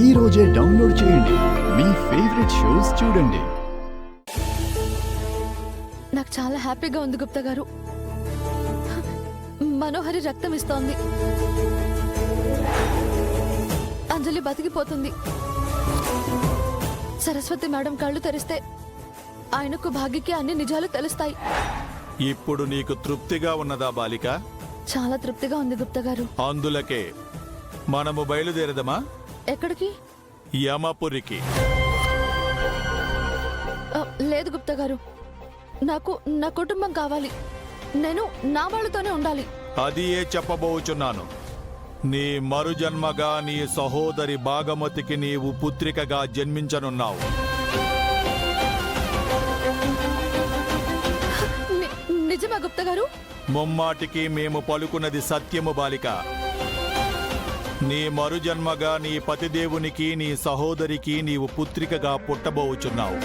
ఈ రోజే డౌన్లోడ్ చేయండి. మీ ఫేవరెట్ షోస్ చూడండి. నాకు చాలా హ్యాపీగా ఉంది గుప్తా గారు. మనోహరి రక్తం ఇస్తోంది. అంజలి బతికిపోతుంది. సరస్వతి మేడం కళ్ళు తెరిస్తే ఆయనకు భాగ్యకి అన్ని నిజాలు తెలుస్తాయి. ఇప్పుడు నీకు తృప్తిగా ఉన్నదా బాలిక? చాలా తృప్తిగా ఉంది గుప్తా గారు. అందులకే మనము బయలుదేరదమా? ఎక్కడికి? యమపురికి. లేదు గుప్తా గారు, నాకు నా కుటుంబం కావాలి. నేను నా వాళ్ళతోనే ఉండాలి. అది ఏ చెప్పబోచున్నాను. నీ మరుజన్మగా నీ సహోదరి భాగమతికి నీవు పుత్రికగా జన్మించనున్నావు. నిజమా గుప్తా గారు? ముమ్మాటికి మేము పలుకున్నది సత్యము బాలిక. నీ మరుజన్మగా నీ పతిదేవునికి నీ సహోదరికి నీవు పుత్రికగా పుట్టబోచున్నావు.